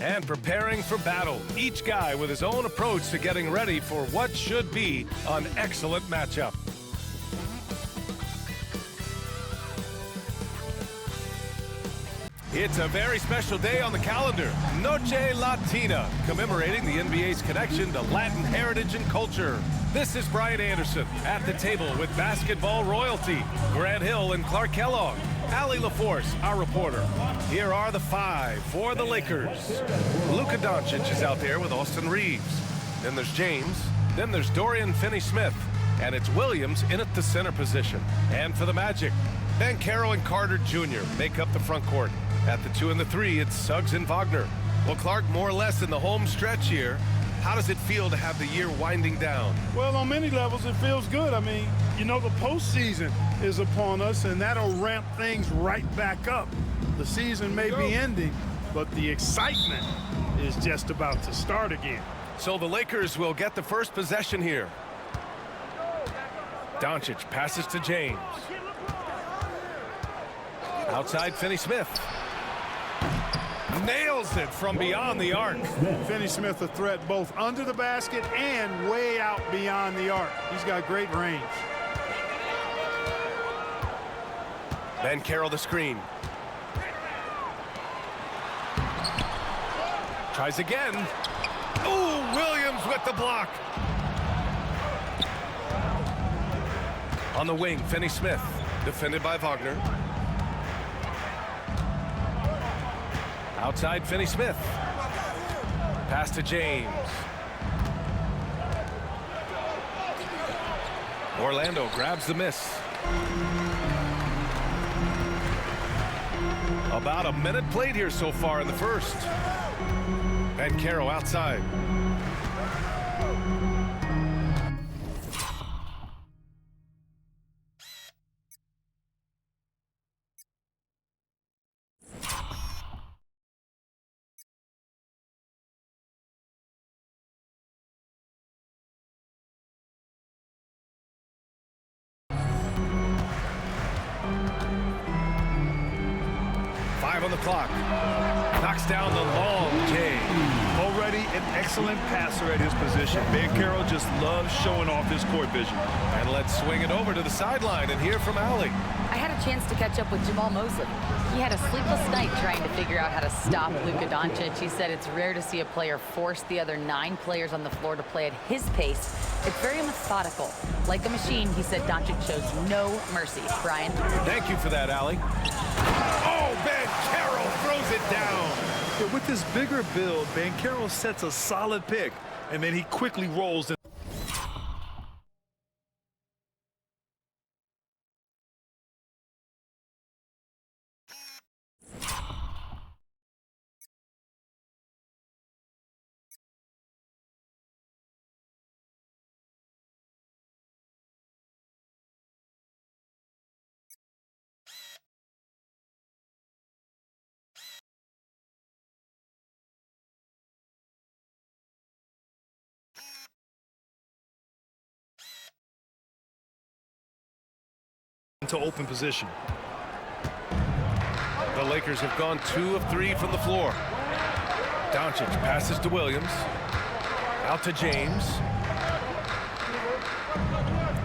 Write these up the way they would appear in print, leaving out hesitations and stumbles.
and preparing for battle. Each guy with his own approach to getting ready for what should be an excellent matchup. It's a very special day on the calendar, Noche Latina, commemorating the NBA's connection to Latin heritage and culture. This is Brian Anderson at the table with basketball royalty, Grant Hill and Clark Kellogg, Allie LaForce, our reporter. Here are the five for the Lakers. Luka Doncic is out there with Austin Reeves. Then there's James. Then there's Dorian Finney-Smith. And it's Williams in at the center position. And for the Magic, Banchero and Carter Jr. make up the front court. At the 2 and the 3, it's Suggs and Wagner. Well, Clark, more or less in the home stretch here. How does it feel to have the year winding down? Well, on many levels, it feels good. I mean, you know, the postseason is upon us, and that'll ramp things right back up. The season may be ending, but the excitement is just about to start again. So the Lakers will get the first possession here. Doncic passes to James. Outside Finney-Smith. Nails it from beyond the arc. Finney-Smith a threat both under the basket and way out beyond the arc. He's got great range. Banchero the screen. Tries again. Ooh, Williams with the block. On the wing, Finney-Smith, defended by Wagner. Outside Finney-Smith. Pass to James. Orlando grabs the miss. About a minute played here so far in the first. Banchero outside. On the clock. Knocks down the long J. Already an excellent passer at his position. Banchero just loves showing off his court vision. And let's swing it over to the sideline and hear from Allie. I had a chance to catch up with Jamal Mosley. He had a sleepless night trying to figure out how to stop Luka Doncic. He said it's rare to see a player force the other 9 players on the floor to play at his pace. It's very methodical. Like a machine, he said Doncic shows no mercy. Brian? Thank you for that, Allie. Oh, Banchero throws it down. But with this bigger build, Banchero sets a solid pick, and then he quickly rolls in. Into open position. The Lakers have gone 2 of 3 from the floor. Doncic passes to Williams. Out to James.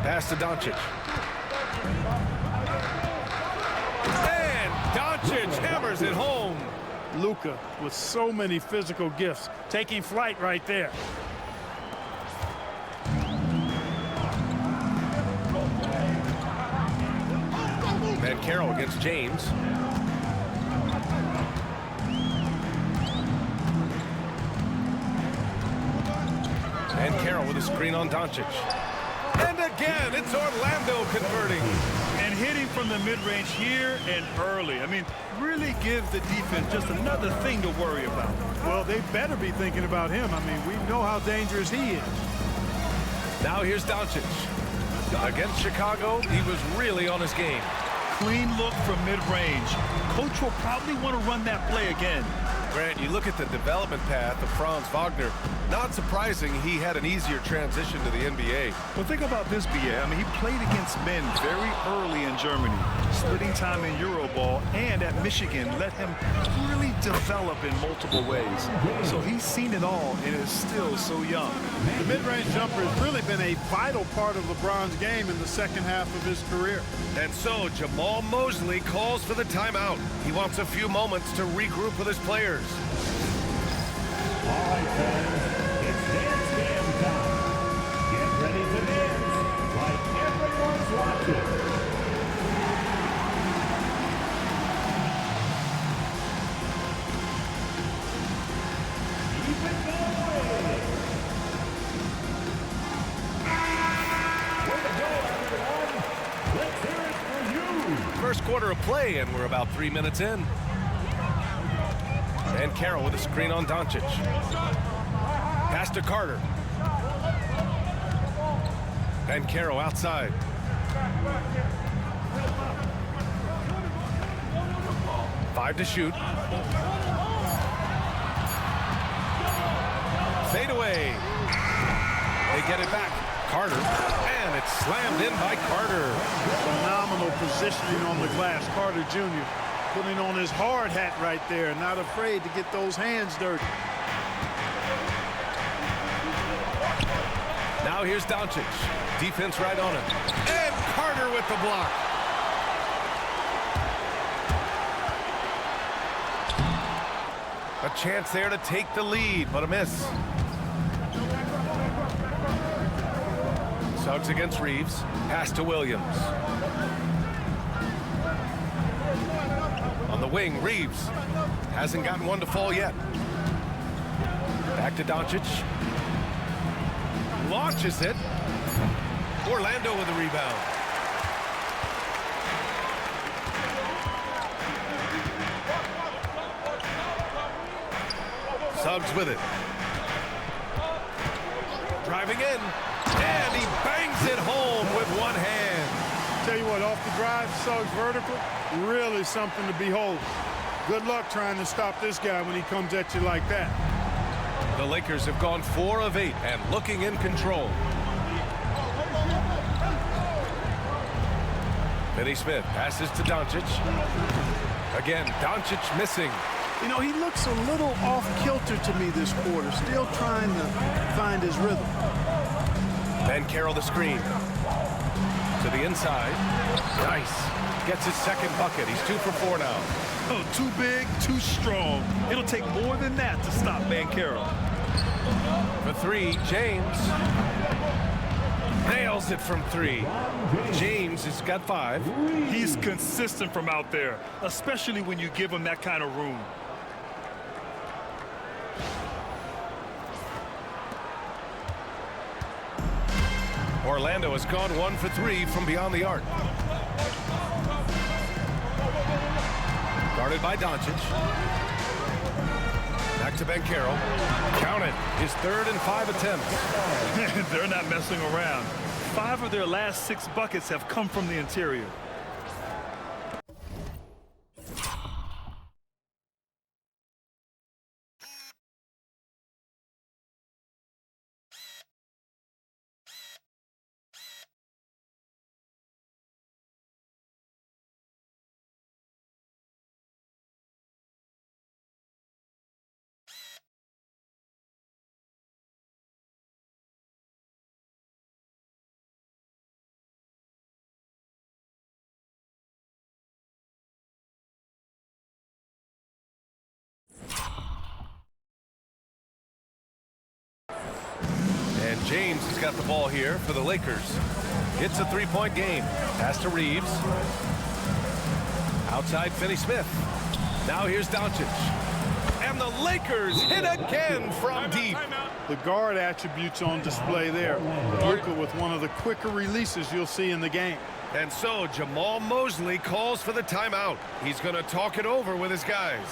Pass to Doncic. And Doncic hammers it home. Luka with so many physical gifts, taking flight right there. Banchero against James. Banchero with a screen on Doncic. And again, it's Orlando converting. And hitting from the mid-range here and early. I mean, really gives the defense just another thing to worry about. Well, they better be thinking about him. I mean, we know how dangerous he is. Now here's Doncic. Against Chicago, he was really on his game. Clean look from mid-range. Coach will probably want to run that play again. Grant, you look at the development path of Franz Wagner, not surprising he had an easier transition to the NBA. Well, think about this, B.A. I mean, he played against men very early in Germany, splitting time in Euroball, and at Michigan let him really develop in multiple ways. So he's seen it all and is still so young. The mid-range jumper has really been a vital part of LeBron's game in the second half of his career. And so Jamal Mosley calls for the timeout. He wants a few moments to regroup with his players. All right, fans, it's dance jam time. Get ready to dance like everyone's watching. Keep it going. Way to go, everyone. Let's hear it for you. First quarter of play, and we're about 3 minutes in. And Carroll with a screen on Doncic. Pass to Carter. And Carroll outside. Five to shoot. Fade away. They get it back. Carter. And it's slammed in by Carter. Phenomenal positioning on the glass. Carter Jr. putting on his hard hat right there, not afraid to get those hands dirty. Now here's Doncic. Defense right on him. And Carter with the block. A chance there to take the lead, but a miss. Suggs against Reeves. Pass to Williams. On the wing, Reeves hasn't gotten one to fall yet. Back to Doncic. Launches it. Orlando with a rebound. Suggs with it. Driving in. And he bangs it home with one hand. Tell you what, off the drive, Suggs vertical, really something to behold. Good luck trying to stop this guy when he comes at you like that. The Lakers have gone 4 of 8 and looking in control. Finney Smith passes to Doncic. Again, Doncic missing. You know, he looks a little off-kilter to me this quarter, still trying to find his rhythm. Ben Carroll the screen. To the inside. Nice. Gets his second bucket. He's 2 for 4 now. Oh, too big, too strong. It'll take more than that to stop Carroll. For 3, James. Nails it from 3. James has got 5. He's consistent from out there, especially when you give him that kind of room. Orlando has gone 1 for 3 from beyond the arc. Guarded by Doncic. Back to Ben Carroll. Count it. His 3rd and 5 attempts. They're not messing around. 5 of their last 6 buckets have come from the interior. And James has got the ball here for the Lakers. It's a 3-point game. Pass to Reeves. Outside Finney Smith. Now here's Doncic. And the Lakers hit again from deep. The guard attributes on display there. Luka with one of the quicker releases you'll see in the game. And so Jamal Mosley calls for the timeout. He's going to talk it over with his guys.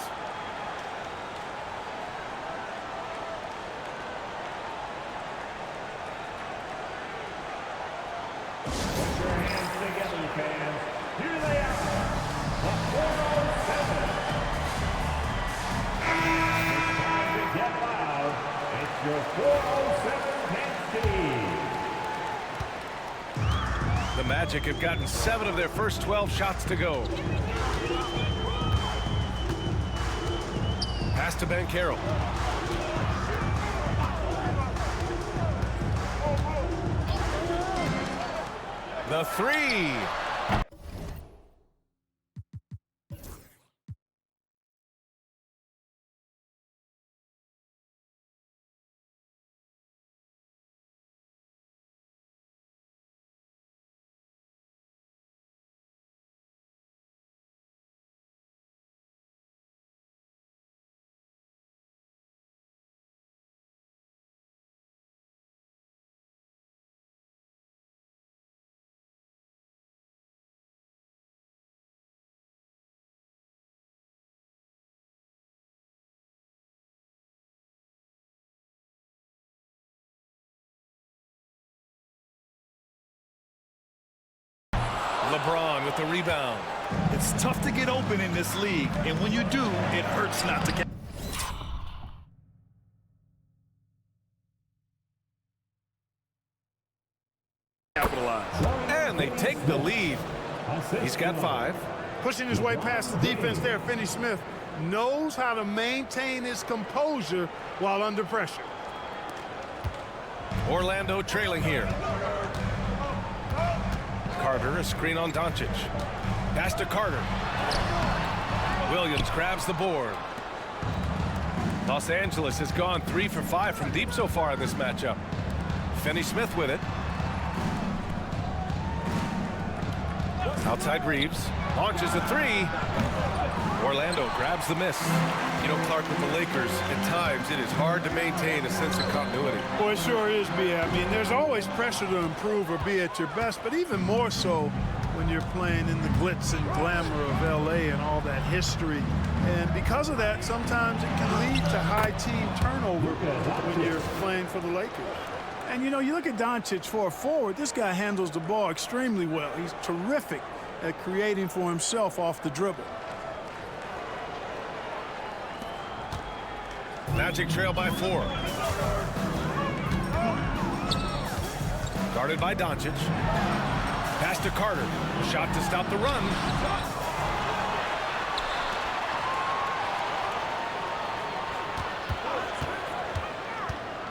Magic have gotten 7 of their first 12 shots to go. Pass to Banchero. The three. LeBron with the rebound. It's tough to get open in this league, and when you do, it hurts not to get. Capitalize. And they take the lead. He's got 5. Pushing his way past the defense there, Finney-Smith knows how to maintain his composure while under pressure. Orlando trailing here. Carter, a screen on Doncic. Pass to Carter. Williams grabs the board. Los Angeles has gone 3 for 5 from deep so far in this matchup. Finney-Smith with it. Outside Reeves. Launches a 3. Orlando grabs the miss. You know, Clark, with the Lakers, at times it is hard to maintain a sense of continuity. Well, it sure is, B.A. I mean, there's always pressure to improve or be at your best, but even more so when you're playing in the glitz and glamour of L.A. and all that history. And because of that, sometimes it can lead to high team turnover when you're playing for the Lakers. And, you know, you look at Doncic for a forward, this guy handles the ball extremely well. He's terrific at creating for himself off the dribble. Magic trail by 4. Guarded by Doncic. Pass to Carter. Shot to stop the run.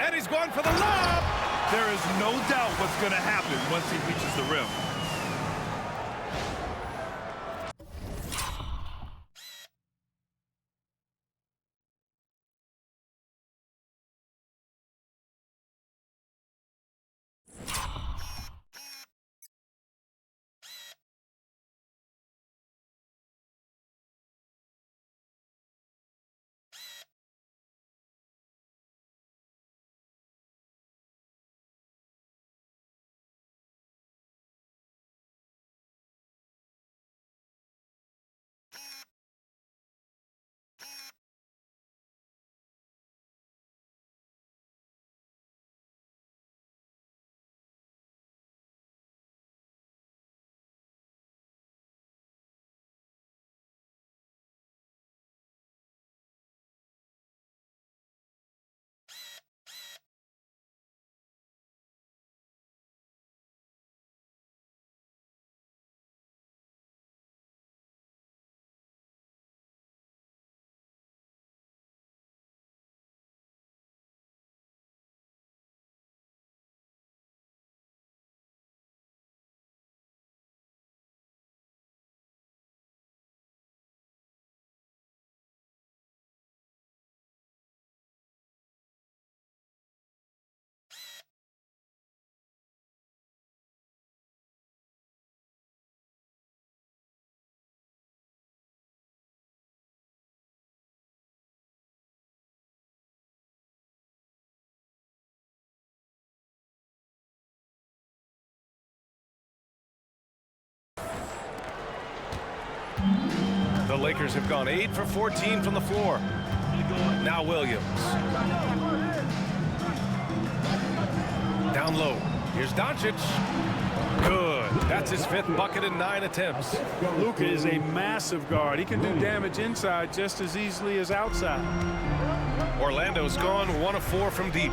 And he's going for the lob. There is no doubt what's going to happen once he reaches the rim. The Lakers have gone 8 for 14 from the floor. Now Williams. Down low. Here's Doncic. Good. That's his 5th bucket in 9 attempts. Luka is a massive guard. He can do damage inside just as easily as outside. Orlando's gone 1 of 4 from deep.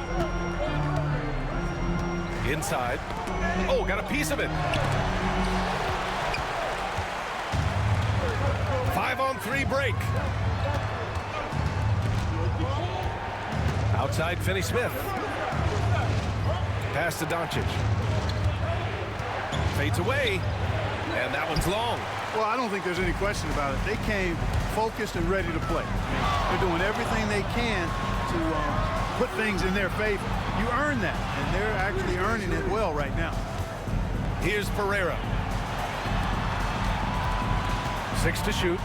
Inside. Oh, got a piece of it. 3 break. Outside Finney Smith. Pass to Doncic. Fades away. And that one's long. Well, I don't think there's any question about it. They came focused and ready to play. They're doing everything they can to put things in their favor. You earn that, and they're actually earning it well right now. Here's Pereira. 6 to shoot.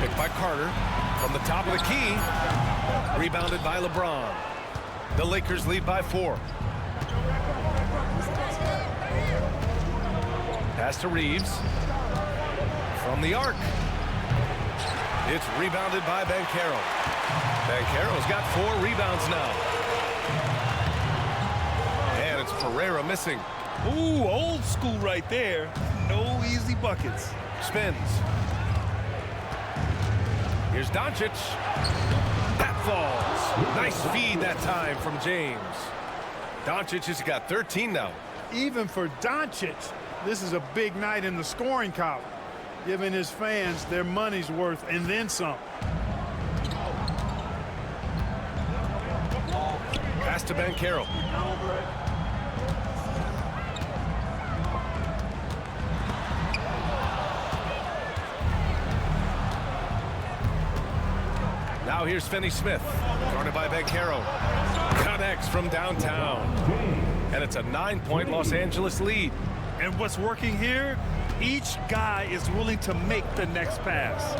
Picked by Carter from the top of the key. Rebounded by LeBron. The Lakers lead by 4. Pass to Reeves. From the arc. It's rebounded by Banchero. Banchero's got 4 rebounds now. And it's Pereira missing. Ooh, old school right there. No easy buckets. Spins. Here's Doncic. That falls. Nice feed that time from James. Doncic has got 13 now. Even for Doncic, this is a big night in the scoring column, giving his fans their money's worth and then some. Pass to Banchero. Now here's Finney Smith. Guarded by Banchero. Connects from downtown. And it's a 9-point Los Angeles lead. And what's working here? Each guy is willing to make the next pass.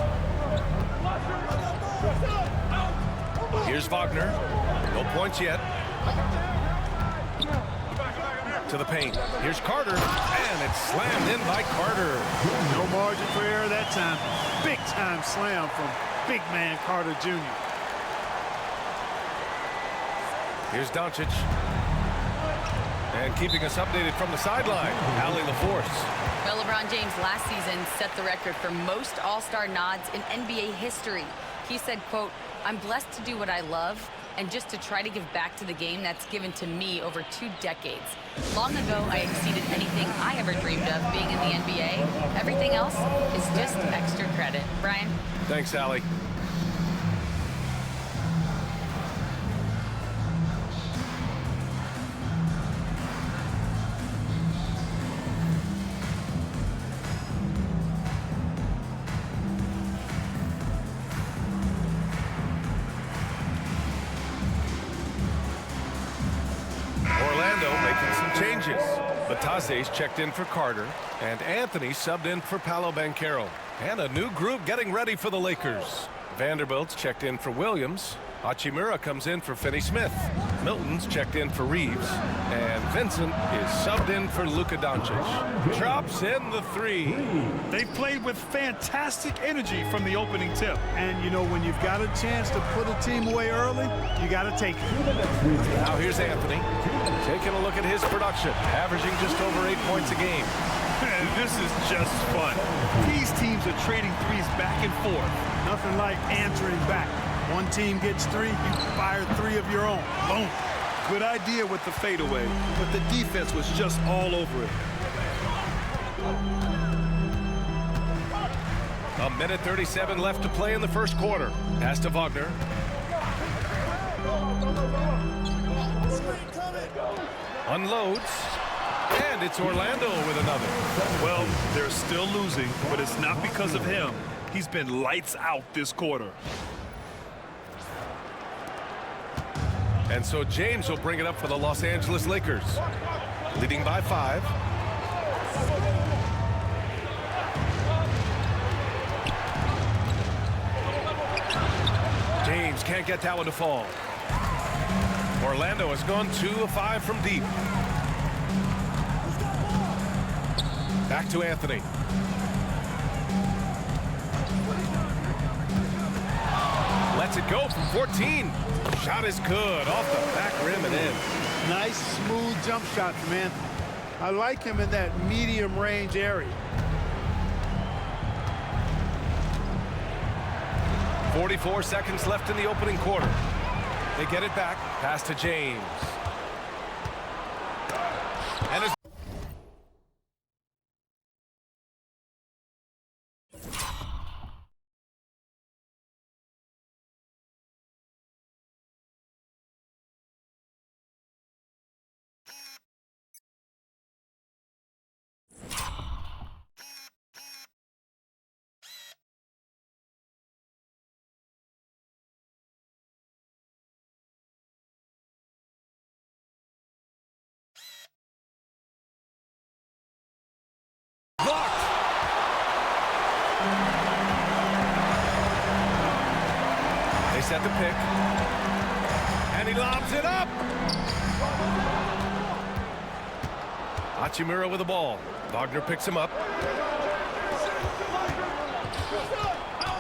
Here's Wagner. No points yet. To the paint. Here's Carter. And it's slammed in by Carter. No margin for error that time. Big time slam from big man Carter Jr. Here's Doncic. And keeping us updated from the sideline, Allie LaForce. Well, LeBron James last season set the record for most All-Star nods in NBA history. He said, quote, "I'm blessed to do what I love and just to try to give back to the game that's given to me over 2 decades. Long ago, I exceeded anything I ever dreamed of being in the NBA. Everything else is just extra credit." Brian? Thanks, Allie. Changes. Batase's checked in for Carter, and Anthony subbed in for Paolo Banchero. And a new group getting ready for the Lakers. Vanderbilt's checked in for Williams. Hachimura comes in for Finney Smith. Milton's checked in for Reeves. And Vincent is subbed in for Luka Doncic. Drops in the 3. They played with fantastic energy from the opening tip. And, you know, when you've got a chance to put a team away early, you got to take it. Now here's Anthony. Taking a look at his production. Averaging just over 8 points a game. And this is just fun. These teams are trading threes back and forth. Nothing like answering back. One team gets 3, you fire 3 of your own. Boom. Good idea with the fadeaway, but the defense was just all over it. A minute 37 left to play in the first quarter. Pass to Wagner. Unloads. And it's Orlando with another. Well, they're still losing, but it's not because of him. He's been lights out this quarter. And so James will bring it up for the Los Angeles Lakers. Leading by 5. James can't get that one to fall. Orlando has gone 2 of 5 from deep. Back to Anthony. Lets it go from 14. Shot is good off the back rim and in. Nice, smooth jump shot from Anthony. I like him in that medium range area. 44 seconds left in the opening quarter. They get it back. Pass to James. And set the pick. And he lobs it up. Hachimura with the ball. Wagner picks him up.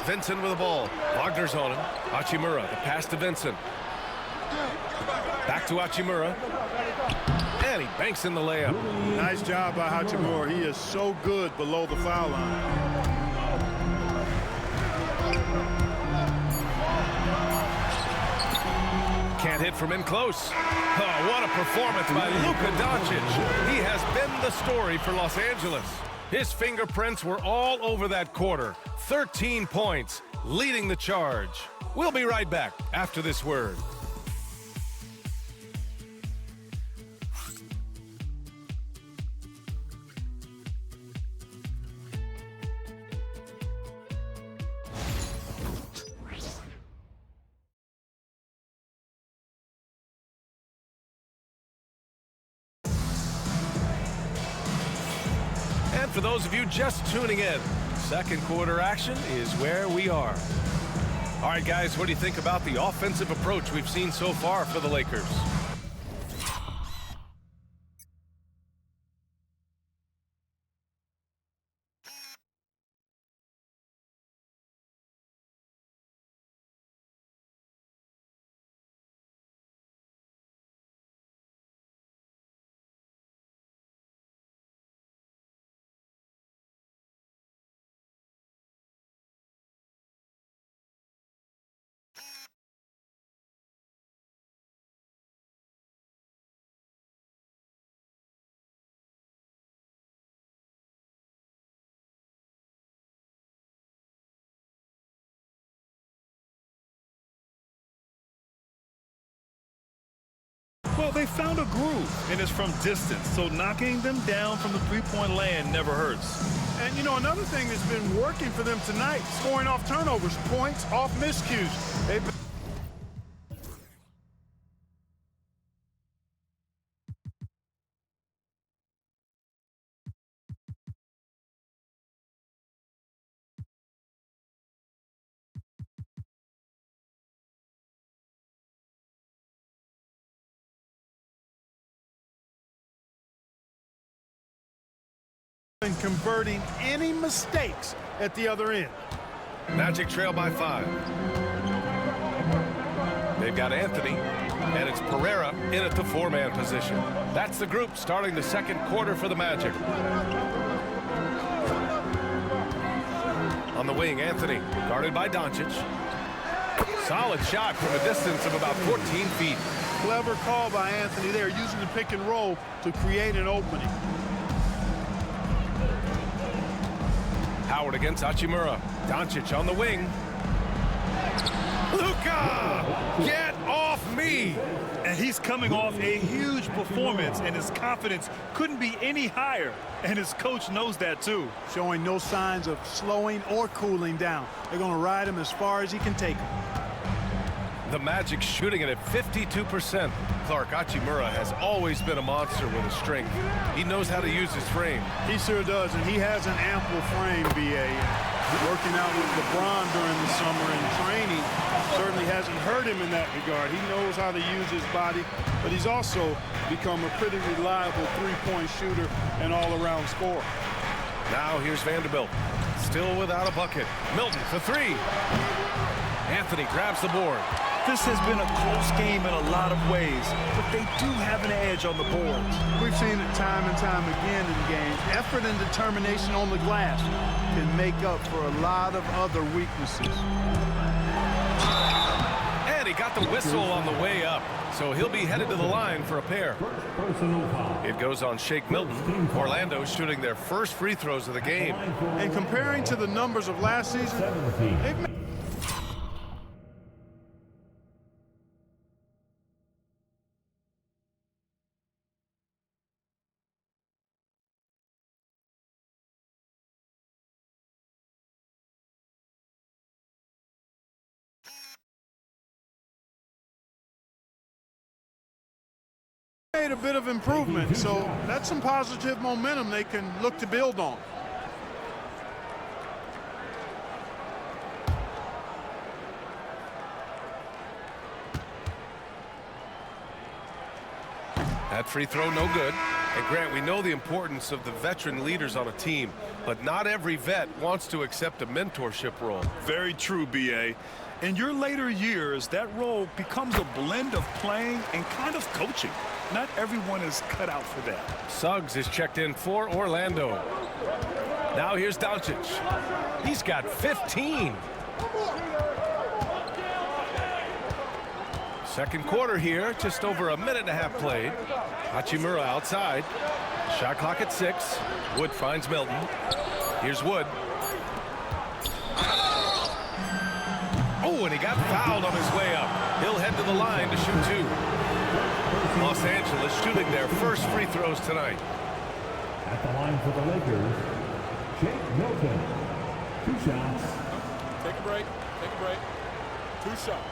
Vincent with the ball. Wagner's on him. Hachimura, the pass to Vincent. Back to Hachimura. And he banks in the layup. Nice job by Hachimura. He is so good below the foul line. Can't hit from in close. Oh, what a performance by Luka Doncic. He has been the story for Los Angeles. His fingerprints were all over that quarter. 13 points, leading the charge. We'll be right back after this word. For those of you just tuning in, second quarter action is where we are. All right, guys, what do you think about the offensive approach we've seen so far for the Lakers? Well, they found a groove, and it's from distance, so knocking them down from the three-point land never hurts. And, you know, another thing that's been working for them tonight, scoring off turnovers, points off miscues. They've been converting any mistakes at the other end. Magic trail by 5. They've got Anthony, and it's Pereira in at the 4-man position. That's the group starting the second quarter for the Magic. On the wing, Anthony, guarded by Doncic. Solid shot from a distance of about 14 feet. Clever call by Anthony there, using the pick and roll to create an opening. Howard against Hachimura. Doncic on the wing. Luka! Get off me! And he's coming off a huge performance, and his confidence couldn't be any higher. And his coach knows that, too. Showing no signs of slowing or cooling down. They're going to ride him as far as he can take him. The Magic shooting it at 52%. Clark, Hachimura has always been a monster with his strength. He knows how to use his frame. He sure does, and he has an ample frame, B.A. Working out with LeBron during the summer and training certainly hasn't hurt him in that regard. He knows how to use his body, but he's also become a pretty reliable three-point shooter and all-around scorer. Now here's Vanderbilt, still without a bucket. Milton for 3. Anthony grabs the board. This has been a close game in a lot of ways, but they do have an edge on the boards. We've seen it time and time again in games. Effort and determination on the glass can make up for a lot of other weaknesses. And he got the whistle on the way up, so he'll be headed to the line for a pair. It goes on Shake Milton. Orlando shooting their first free throws of the game. And comparing to the numbers of last season, they've made a bit of improvement, so that's some positive momentum they can look to build on. That free throw, no good. And Grant, we know the importance of the veteran leaders on a team, but not every vet wants to accept a mentorship role. Very true, B.A. In your later years, that role becomes a blend of playing and kind of coaching. Not everyone is cut out for that. Suggs is checked in for Orlando. Now here's Doncic. He's got 15. Second quarter here, just over a minute and a half played. Hachimura outside. Shot clock at 6. Wood finds Milton. Here's Wood. Oh, and he got fouled on his way up. He'll head to the line to shoot 2. Los Angeles shooting their first free throws tonight. At the line for the Lakers, Jake Milton. 2 shots. Take a break. Take a break. 2 shots.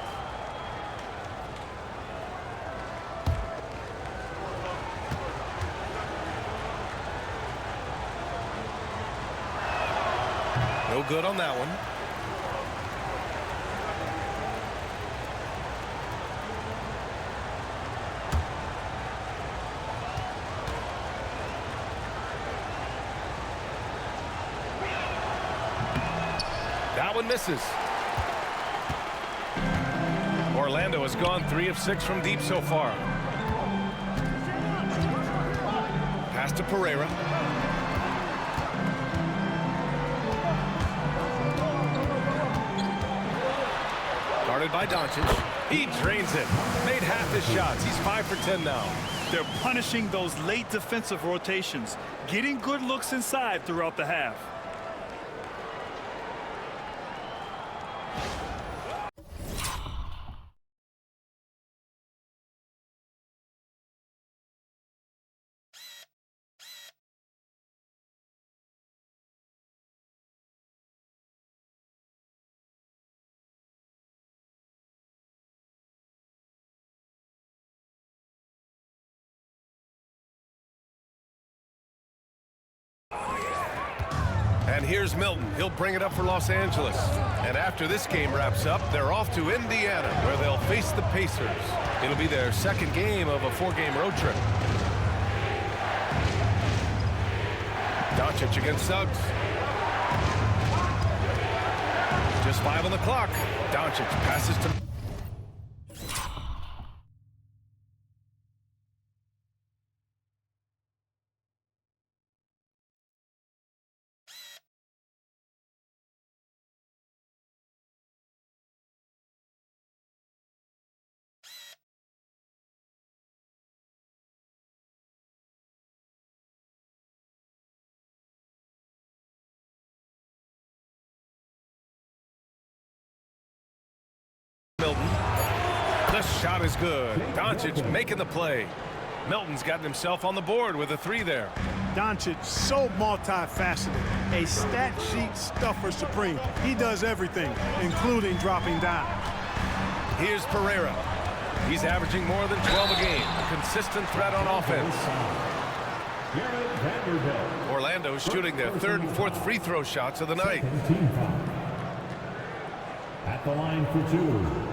No good on that one. That one misses. Orlando has gone 3 of 6 from deep so far. Pass to Pereira. Guarded by Doncic. He drains it. Made half his shots. He's 5 for 10 now. They're punishing those late defensive rotations, getting good looks inside throughout the half. And here's Milton. He'll bring it up for Los Angeles. And after this game wraps up, they're off to Indiana, where they'll face the Pacers. It'll be their second game of a 4-game road trip. Doncic against Suggs. Just 5 on the clock. Doncic passes to... Milton. The shot is good. Doncic making the play. Milton's gotten himself on the board with a 3 there. Doncic, so multifaceted. A stat sheet stuffer supreme. He does everything, including dropping down. Here's Pereira. He's averaging more than 12 a game. A consistent threat on offense. Orlando's shooting their 3rd and 4th free throw shots of the night. At the line for 2.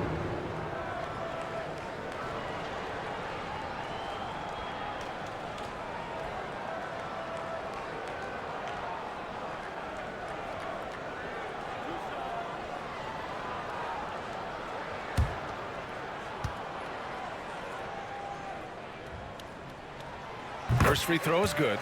First free throw is good.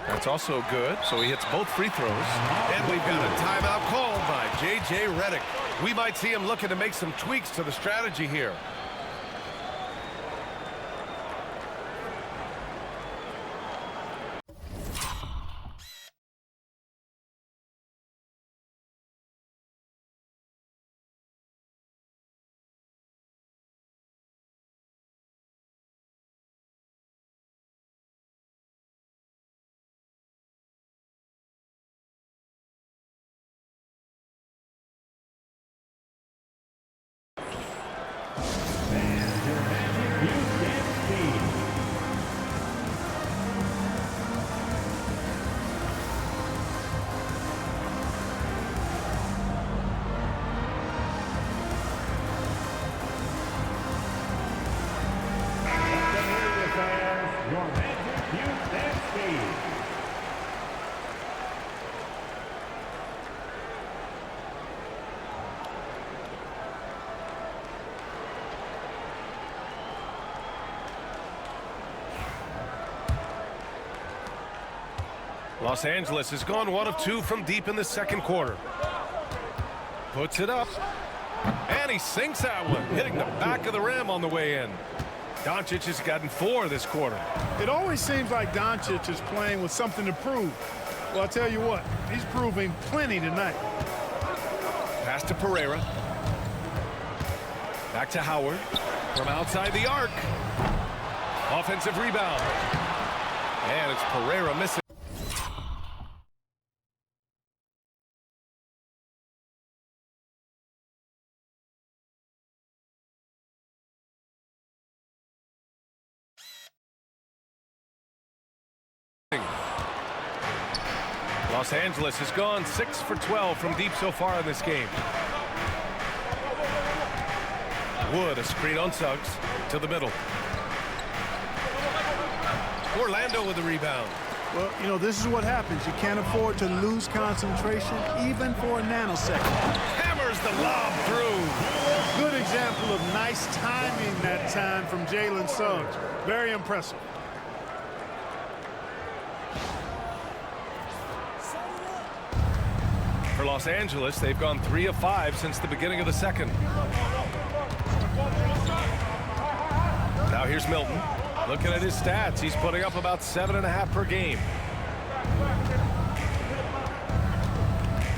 That's also good, so he hits both free throws. And we've got a timeout called by J.J. Redick. We might see him looking to make some tweaks to the strategy here. Los Angeles has gone 1 of 2 from deep in the second quarter. Puts it up. And he sinks that one, hitting the back of the rim on the way in. Doncic has gotten 4 this quarter. It always seems like Doncic is playing with something to prove. Well, I'll tell you what, he's proving plenty tonight. Pass to Pereira. Back to Howard from outside the arc. Offensive rebound. And it's Pereira missing. Los Angeles has gone 6 for 12 from deep so far in this game. Wood, a screen on Suggs to the middle. Orlando with the rebound. Well, you know, this is what happens. You can't afford to lose concentration even for a nanosecond. Hammers the lob through. Good example of nice timing that time from Jalen Suggs. Very impressive. For Los Angeles, they've gone 3 of 5 since the beginning of the second. Now here's Milton. Looking at his stats, he's putting up about 7.5 per game.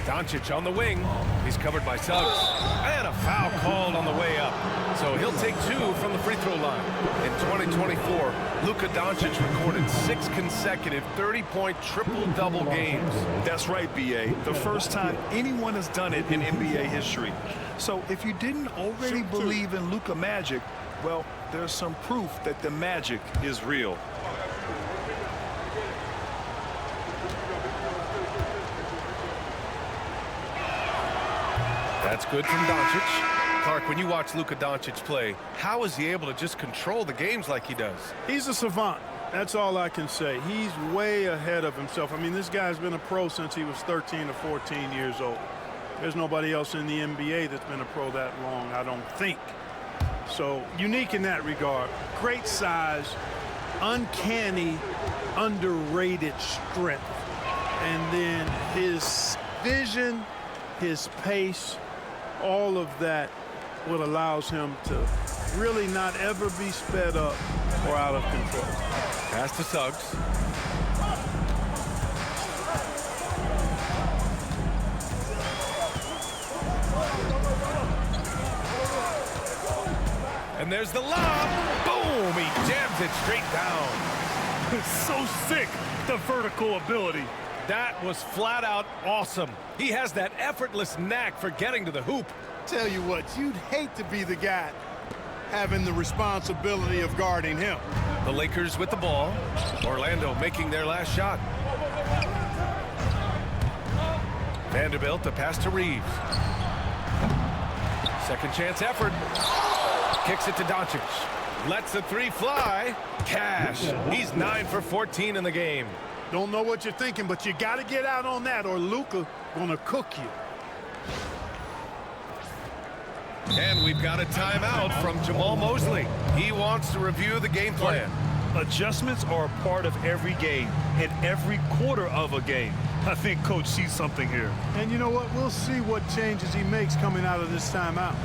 Doncic on the wing. He's covered by Suggs. And a foul called on the way up. So he'll take 2 from the free throw line. In 2024, Luka Doncic recorded 6 consecutive 30-point triple-double games. That's right, B.A. The first time anyone has done it in NBA history. So if you didn't already believe in Luka magic, well, there's some proof that the magic is real. That's good from Doncic. Clark, when you watch Luka Doncic play, how is he able to just control the games like he does? He's a savant. That's all I can say. He's way ahead of himself. I mean, this guy's been a pro since he was 13 or 14 years old. There's nobody else in the NBA that's been a pro that long, I don't think. So, unique in that regard. Great size, uncanny, underrated strength. And then his vision, his pace, all of that what allows him to really not ever be sped up or out of control. Pass to Suggs. And there's the lob. Boom! He jams it straight down. It's so sick, the vertical ability. That was flat out awesome. He has that effortless knack for getting to the hoop. Tell you what, you'd hate to be the guy having the responsibility of guarding him. The Lakers with the ball. Orlando making their last shot. Vanderbilt, a pass to Reeves. Second chance effort. Kicks it to Doncic. Lets the 3 fly. Cash. He's 9 for 14 in the game. Don't know what you're thinking, but you got to get out on that or Luka gonna cook you. And we've got a timeout from Jamal Mosley. He wants to review the game plan. Adjustments are a part of every game and every quarter of a game. I think Coach sees something here. And you know what? We'll see what changes he makes coming out of this timeout.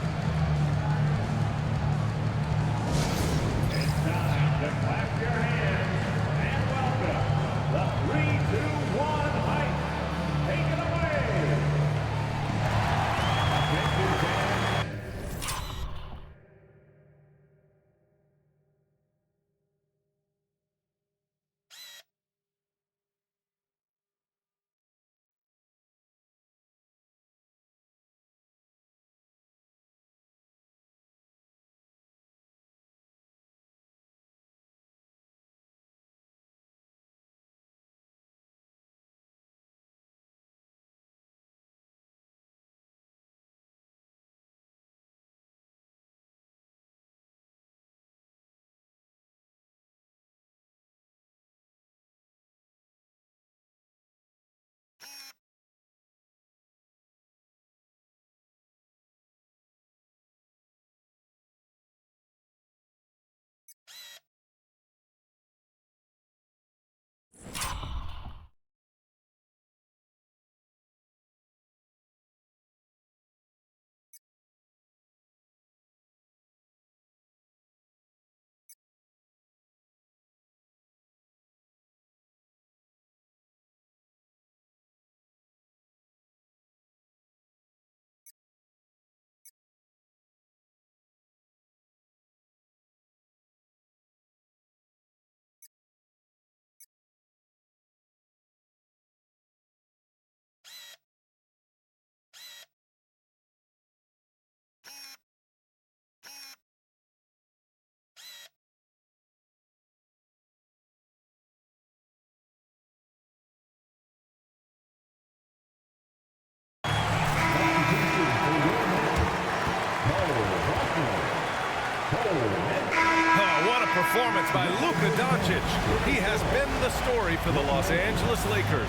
by Luka Doncic. He has been the story for the Los Angeles Lakers,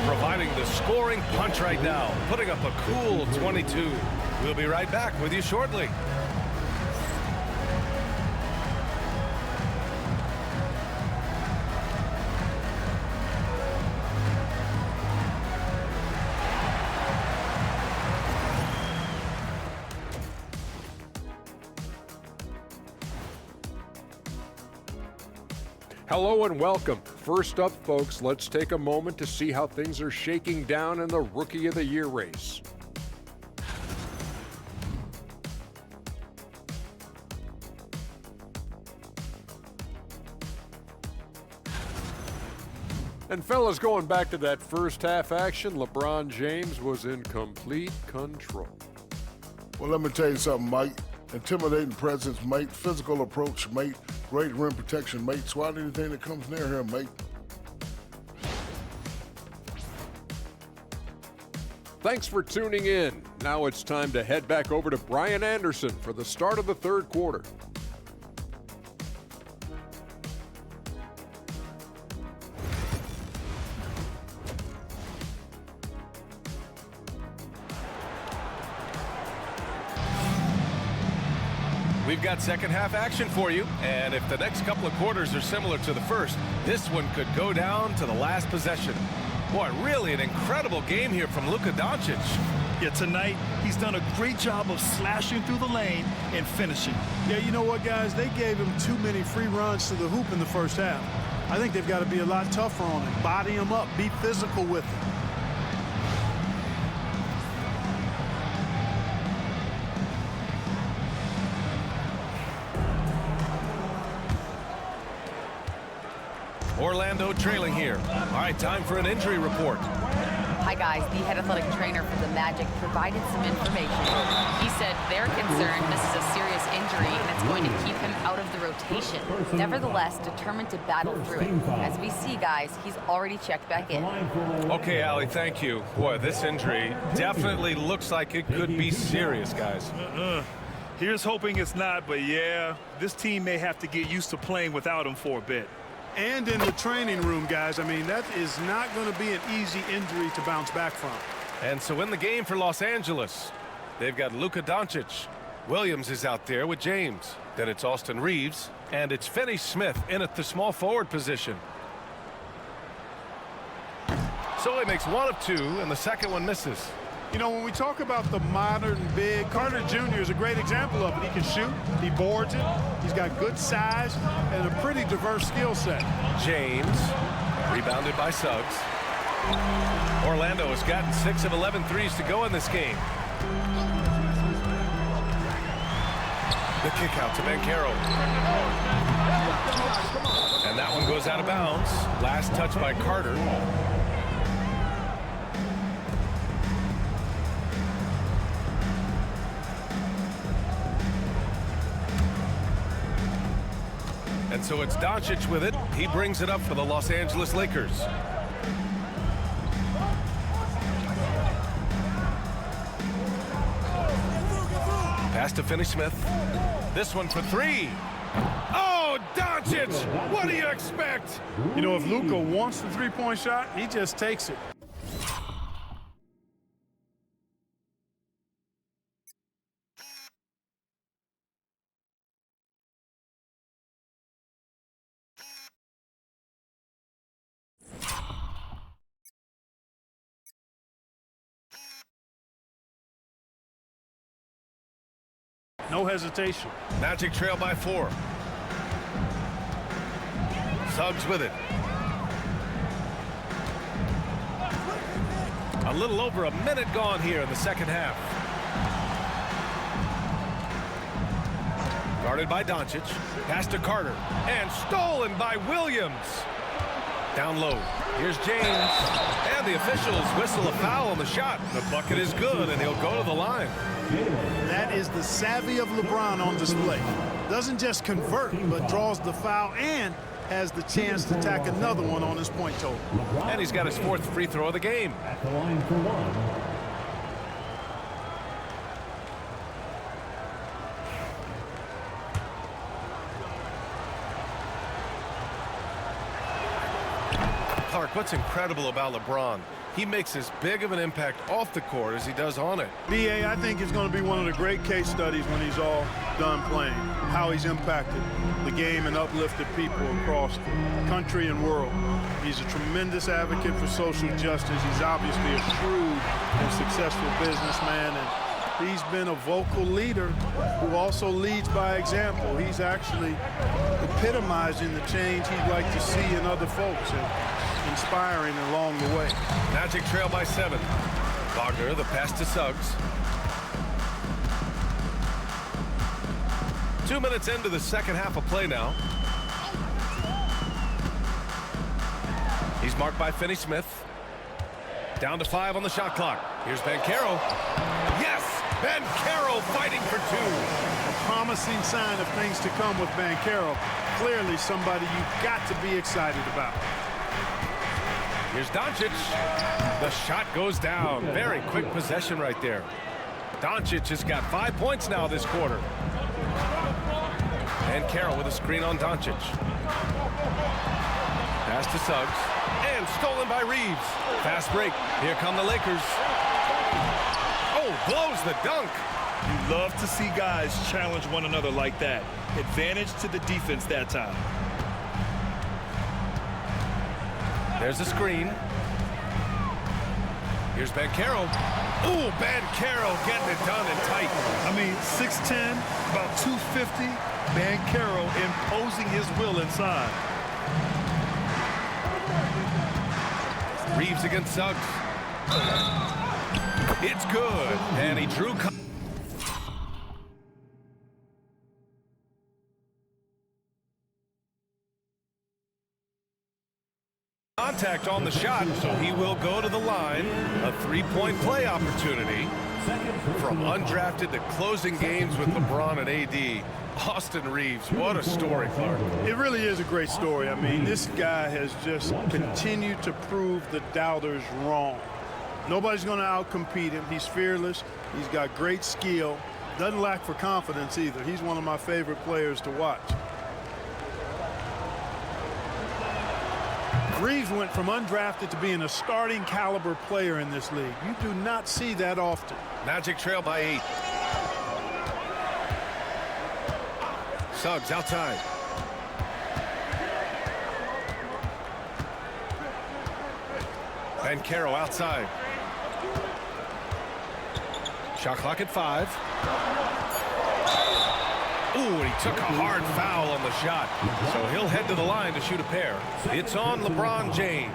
providing the scoring punch right now, putting up a cool 22. We'll be right back with you shortly. Hello and welcome. First up, folks, let's take a moment to see how things are shaking down in the Rookie of the Year race. And fellas, going back to that first half action, LeBron James was in complete control. Well, let me tell you something, Mike. Intimidating presence, mate. Physical approach, mate. Great rim protection, mate. Swat anything that comes near him, mate. Thanks for tuning in. Now it's time to head back over to Brian Anderson for the start of the third quarter. We've got second half action for you, and if the next couple of quarters are similar to the first, this one could go down to the last possession. Boy, really an incredible game here from Luka Doncic. Yeah, tonight he's done a great job of slashing through the lane and finishing. Yeah, you know what, guys? They gave him too many free runs to the hoop in the first half. I think they've got to be a lot tougher on him. Body him up. Be physical with him. Orlando trailing here. All right, time for an injury report. Hi, guys. The head athletic trainer for the Magic provided some information. He said they're concerned this is a serious injury and it's going to keep him out of the rotation. Nevertheless, determined to battle through it. As we see, guys, he's already checked back in. Okay, Allie, thank you. Boy, this injury definitely looks like it could be serious, guys. Here's hoping it's not, but yeah, this team may have to get used to playing without him for a bit. And in the training room, guys, I mean, that is not going to be an easy injury to bounce back from. And so in the game for Los Angeles, they've got Luka Doncic. Williams is out there with James. Then it's Austin Reeves, and it's Finney Smith in at the small forward position. So he makes one of two, and the second one misses. You know, when we talk about the modern big, Carter Jr. is a great example of it. He can shoot, he boards it, he's got good size, and a pretty diverse skill set. James, rebounded by Suggs. Orlando has gotten 6 of 11 threes to go in this game. The kick out to Banchero. And that one goes out of bounds. Last touch by Carter. And so it's Doncic with it. He brings it up for the Los Angeles Lakers. Pass to Finney Smith. This one for three. Oh, Doncic! What do you expect? You know, if Luka wants the three-point shot, he just takes it. No hesitation. Magic trail by 4. Suggs with it. A little over a minute gone here in the second half. Guarded by Doncic. Pass to Carter. And stolen by Williams. Down low. Here's James. And the officials whistle a foul on the shot. The bucket is good, and he'll go to the line. That is the savvy of LeBron on display. Doesn't just convert, but draws the foul and has the chance to tack another one on his point total. And he's got his 4th free throw of the game. At the line for one. Clark, what's incredible about LeBron? He makes as big of an impact off the court as he does on it. BA, I think it's going to be one of the great case studies when he's all done playing, how he's impacted the game and uplifted people across the country and world. He's a tremendous advocate for social justice. He's obviously a shrewd and successful businessman, and he's been a vocal leader who also leads by example. He's actually epitomizing the change he'd like to see in other folks and inspiring along the way. Magic trail by 7. Wagner, the pass to Suggs. 2 minutes into the second half of play now. He's marked by Finney-Smith. Down to 5 on the shot clock. Here's Banchero. Yes! Banchero fighting for 2. A promising sign of things to come with Banchero. Clearly somebody you've got to be excited about. Here's Doncic. The shot goes down. Very quick possession right there. Doncic has got 5 points now this quarter. And Carroll with a screen on Doncic. Pass to Suggs. And stolen by Reeves. Fast break. Here come the Lakers. Oh, blows the dunk. You love to see guys challenge one another like that. Advantage to the defense that time. There's a screen. Here's Banchero. Ooh, Banchero getting it done and tight. I mean, 6'10", about 250. Banchero imposing his will inside. Reeves against Suggs. It's good. And he drew. Contact on the shot, so he will go to the line. A 3-point play opportunity. From undrafted to closing games with LeBron and AD. Austin Reeves, what a story, Clark. It really is a great story. I mean, this guy has just continued to prove the doubters wrong. Nobody's going to outcompete him. He's fearless. He's got great skill. Doesn't lack for confidence either. He's one of my favorite players to watch. Reeves went from undrafted to being a starting caliber player in this league. You do not see that often. Magic trail by 8. Suggs outside. Banchero outside. Shot clock at 5. Ooh, and he took a hard foul on the shot. So he'll head to the line to shoot a pair. It's on LeBron James.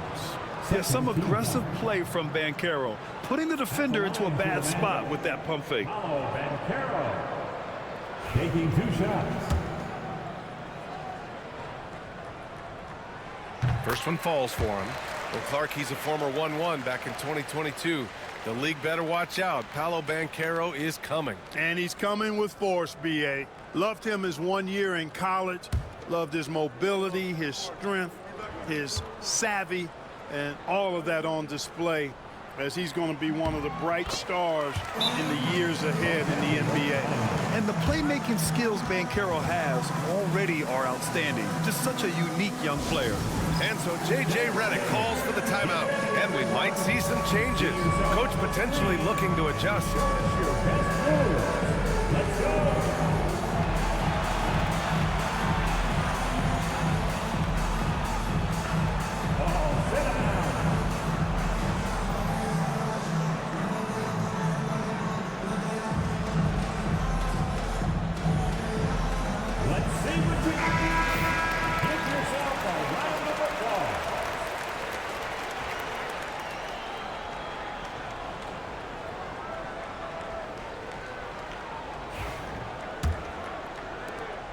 There's some aggressive play from Banchero, putting the defender into a bad spot with that pump fake. Banchero taking 2 shots. First one falls for him. Well, Clark, he's a former 1-1 back in 2022. The league better watch out. Paolo Banchero is coming. And he's coming with force, B.A. Loved him his 1 year in college. Loved his mobility, his strength, his savvy, and all of that on display as he's going to be one of the bright stars in the years ahead in the NBA. And the playmaking skills Banchero has already are outstanding. Just such a unique young player. And so J.J. Redick calls for the timeout, and we might see some changes. Coach potentially looking to adjust. Let's go.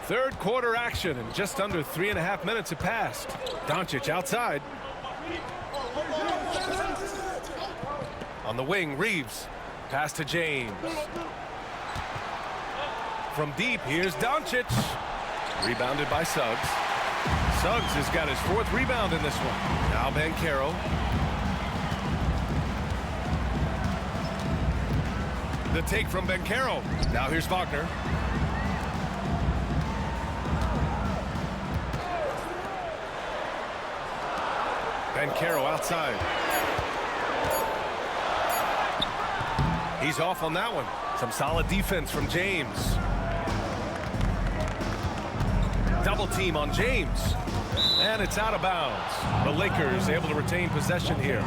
Third quarter action, and just under 3.5 minutes have passed. Doncic outside. On the wing, Reeves. Pass to James. From deep, here's Doncic. Rebounded by Suggs. Suggs has got his 4th rebound in this one. Now Banchero. The take from Banchero. Now here's Wagner. Caro outside. He's off on that one. Some solid defense from James. Double team on James. And it's out of bounds. The Lakers able to retain possession here.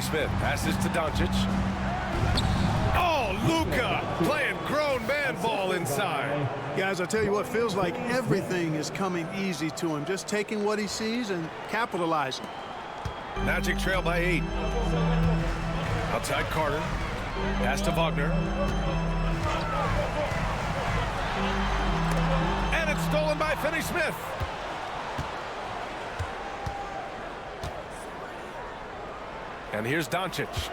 Smith passes to Doncic. Oh, Luka playing grown man ball inside. Guys, I tell you what, feels like everything is coming easy to him. Just taking what he sees and capitalizing. Magic trail by 8. Outside Carter. Pass to Wagner. And it's stolen by Finney-Smith. And here's Doncic.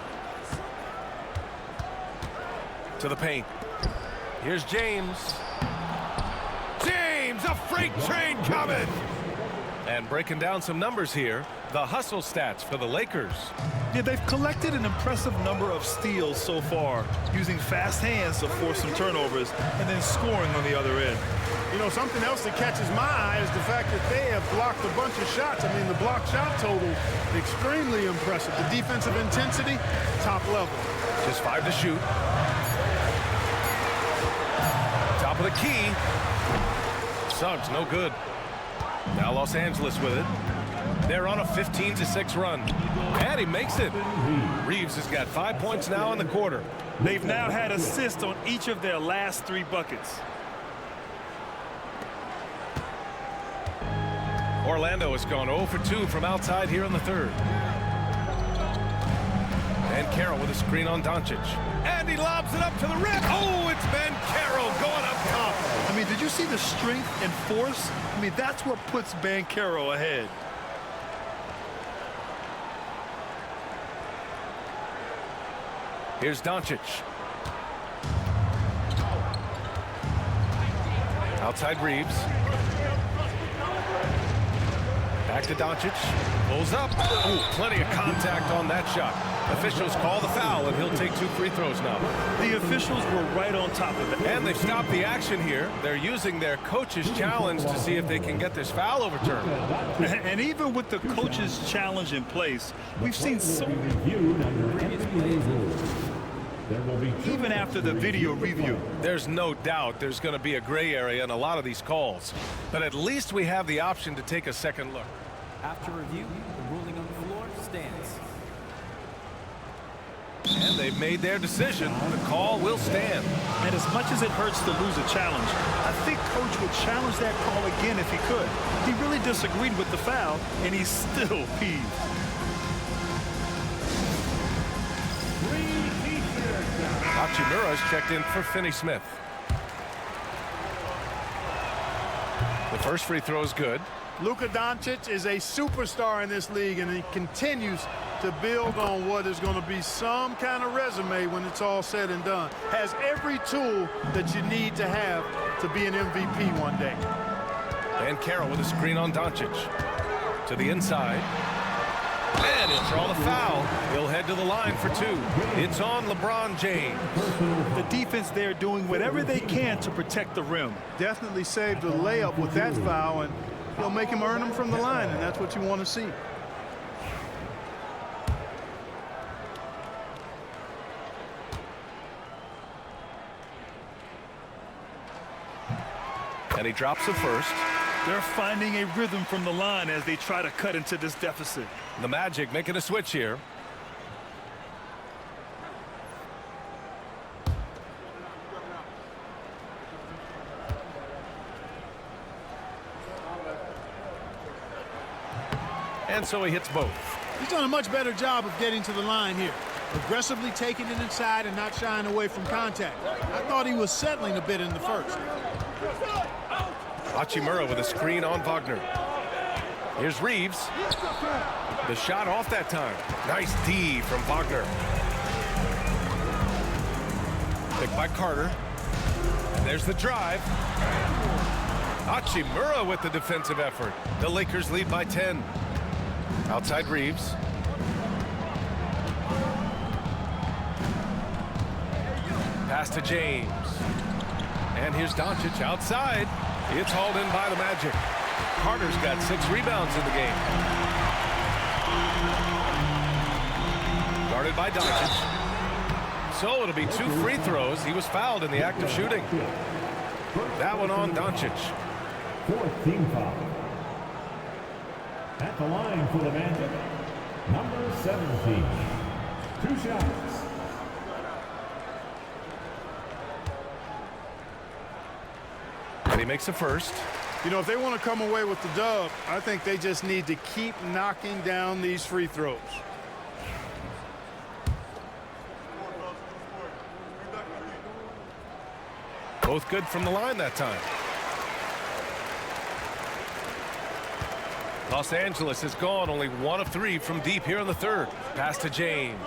To the paint. Here's James. James, a freight train coming. And breaking down some numbers here, the hustle stats for the Lakers. Yeah, they've collected an impressive number of steals so far, using fast hands to force some turnovers and then scoring on the other end. You know, something else that catches my eye is the fact that they have blocked a bunch of shots. I mean, the block shot total, extremely impressive. The defensive intensity, top level. Just 5 to shoot. Top of the key. Suggs, no good. Now Los Angeles with it. They're on a 15-6 run. And he makes it. Reeves has got 5 points now in the quarter. They've now had assists on each of their last 3 buckets. Orlando has gone 0 for 2 from outside here in the third. And Caro with a screen on Doncic. And he lobs it up to the rim. Oh, it's Ben Caro going up top. I mean, did you see the strength and force? I mean, that's what puts Ben Caro ahead. Here's Doncic. Outside Reeves. Back to Doncic. Pulls up. Ooh, plenty of contact on that shot. Officials call the foul, and he'll take 2 free throws now. The officials were right on top of it. And they've stopped the action here. They're using their coach's challenge to see if they can get this foul overturned. And even with the coach's challenge in place, we've seen so even after the video review. There's no doubt there's going to be a gray area in a lot of these calls. But at least we have the option to take a second look. After review, the ruling on the floor stands. And they've made their decision. The call will stand. And as much as it hurts to lose a challenge, I think Coach would challenge that call again if he could. He really disagreed with the foul, and he's still peeved. Hachimura's checked in for Finney-Smith. The first free throw is good. Luka Doncic is a superstar in this league, and he continues to build on what is going to be some kind of resume when it's all said and done. Has every tool that you need to have to be an MVP one day. And Caro with a screen on Doncic. To the inside. And he'll draw the foul. He'll head to the line for 2. It's on LeBron James. The defense there doing whatever they can to protect the rim. Definitely saved a layup with that foul, and he'll make him earn them from the line, and that's what you want to see. And he drops the first. They're finding a rhythm from the line as they try to cut into this deficit. The Magic making a switch here. And so he hits both. He's done a much better job of getting to the line here. Aggressively taking it inside and not shying away from contact. I thought he was settling a bit in the first. Hachimura with a screen on Wagner. Here's Reeves. The shot off that time. Nice D from Wagner. Picked by Carter. And there's the drive. Hachimura with the defensive effort. The Lakers lead by 10. Outside Reeves. Pass to James. And here's Doncic outside. It's hauled in by the Magic. Carter's got 6 rebounds in the game. Guarded by Doncic. So it'll be 2 free throws. He was fouled in the act of shooting. That one on Doncic. 4th team foul. At the line for the Magic, number 17. 2 shots. And he makes the first. You know, if they want to come away with the dub, I think they just need to keep knocking down these free throws. Both good from the line that time. Los Angeles has gone only 1 of 3 from deep here in the third. Pass to James.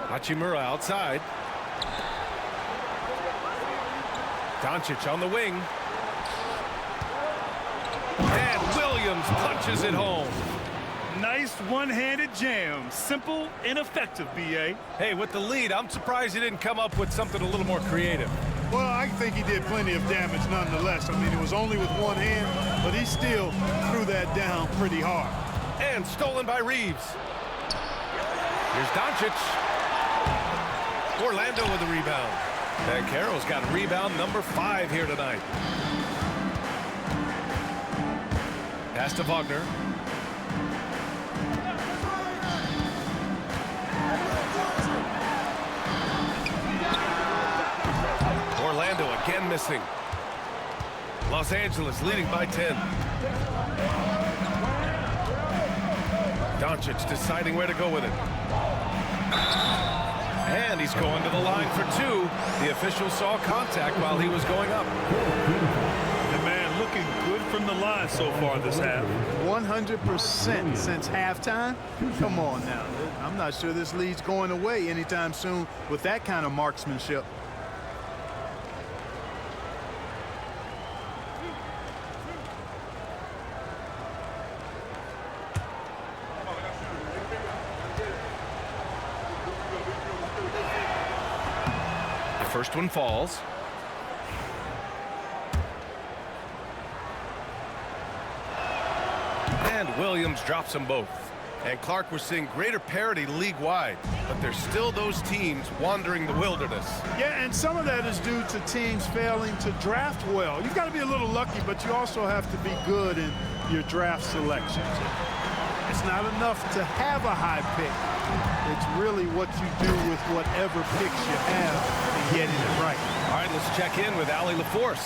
Hachimura outside. Doncic on the wing. And Williams punches it home. Nice one-handed jam. Simple and effective, B.A. Hey, with the lead, I'm surprised he didn't come up with something a little more creative. Well, I think he did plenty of damage nonetheless. I mean, it was only with one hand, but he still threw that down pretty hard. And stolen by Reeves. Here's Doncic. Orlando with the rebound. And Carroll's got rebound number 5 here tonight. Pass to Wagner. Orlando again missing. Los Angeles leading by 10. Doncic deciding where to go with it. And he's going to the line for 2. The official saw contact while he was going up. The man looking good from the line so far this half. 100% since halftime. Come on now. I'm not sure this lead's going away anytime soon with that kind of marksmanship. First one falls. And Williams drops them both. And Clark, we're seeing greater parity league-wide, but there's still those teams wandering the wilderness. Yeah, and some of that is due to teams failing to draft well. You've got to be a little lucky, but you also have to be good in your draft selections. It's not enough to have a high pick. It's really what you do with whatever picks you have and getting it right. All right, let's check in with Allie LaForce.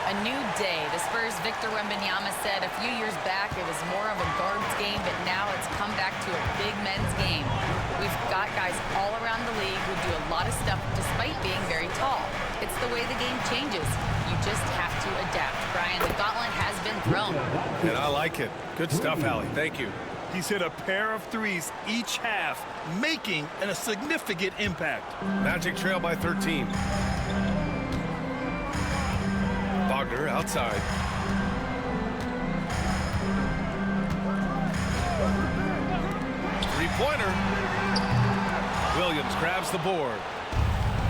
A new day. The Spurs' Victor Wembanyama said a few years back it was more of a guards game, but now it's come back to a big men's game. We've got guys all around the league who do a lot of stuff despite being very tall. It's the way the game changes. You just have to adapt. Brian, the gauntlet has been thrown. And I like it. Good stuff, Allie. Thank you. He's hit a pair of threes each half, making a significant impact. Magic trail by 13. Wagner outside. Three-pointer. Williams grabs the board.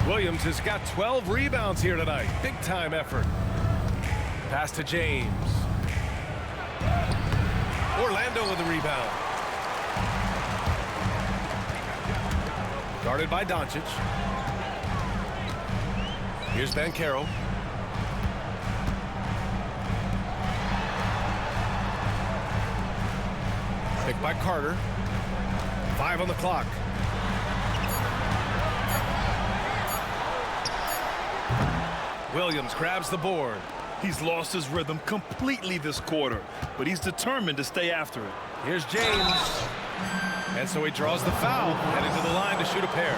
Williams has got 12 rebounds here tonight. Big-time effort. Pass to James. Orlando with the rebound. Guarded by Doncic. Here's Banchero. Picked by Carter. 5 on the clock. Williams grabs the board. He's lost his rhythm completely this quarter, but he's determined to stay after it. Here's James. And so he draws the foul, heading to the line to shoot a pair.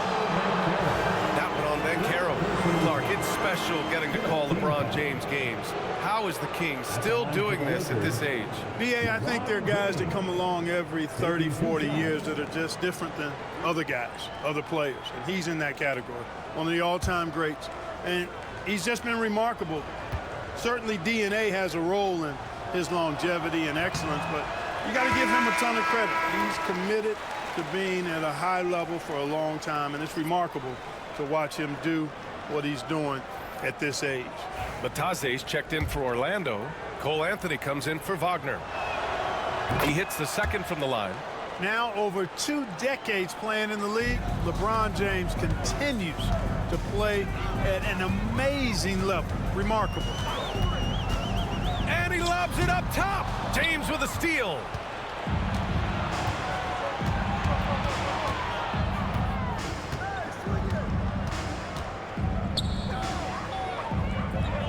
That one on Bancaro. Clark, it's special getting to call LeBron James games. How is the King still doing this at this age? B.A., I think there are guys that come along every 30, 40 years that are just different than other guys, other players. And he's in that category. One of the all-time greats. And he's just been remarkable. Certainly DNA has a role in his longevity and excellence, but you got to give him a ton of credit. He's committed to being at a high level for a long time, and it's remarkable to watch him do what he's doing at this age. Bataze's checked in for Orlando. Cole Anthony comes in for Wagner. He hits the second from the line. Now over 2 decades playing in the league, LeBron James continues to play at an amazing level. Remarkable. And he lobs it up top. James with a steal.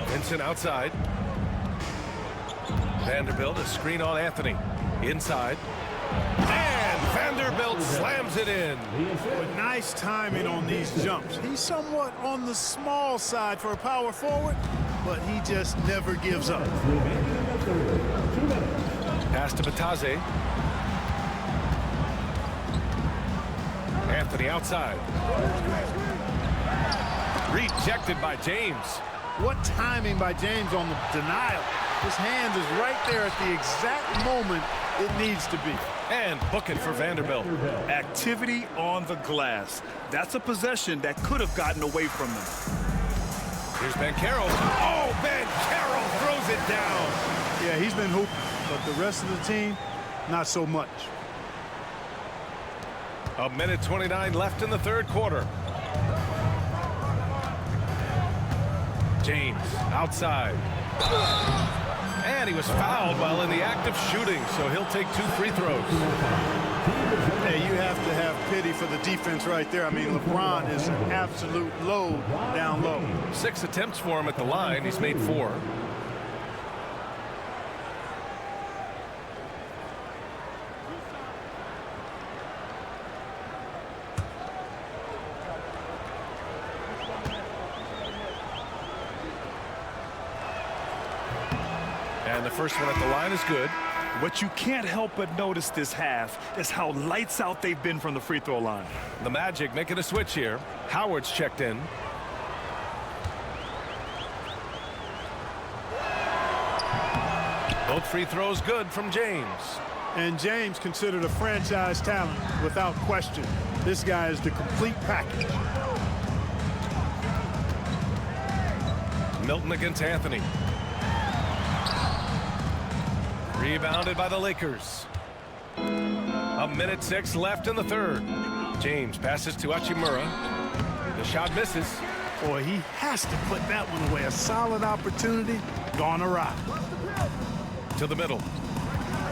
Vincent outside. Vanderbilt, a screen on Anthony. Inside. And Vanderbilt slams it in. With nice timing on these jumps. He's somewhat on the small side for a power forward, but he just never gives up. Pass to Bataze. Anthony outside. Rejected by James. What timing by James on the denial. His hand is right there at the exact moment it needs to be. And book it for Vanderbilt. Activity on the glass. That's a possession that could have gotten away from them. Here's Bancaro. Oh, Bancaro throws it down. Yeah, he's been hooping, but the rest of the team, not so much. 1:29 left in the third quarter. James outside. And he was fouled while in the act of shooting, so he'll take 2 free throws. Hey, you have to have pity for the defense right there. I mean, LeBron is an absolute load down low. 6 attempts for him at the line. He's made 4. And the first one at the line is good. What you can't help but notice this half is how lights out they've been from the free throw line. The Magic making a switch here. Howard's checked in. Both free throws good from James. And James considered a franchise talent without question. This guy is the complete package. Milton against Anthony. Rebounded by the Lakers. 1:06 left in the third. James passes to Hachimura. The shot misses. Boy, he has to put that one away. A solid opportunity gone awry. To the middle.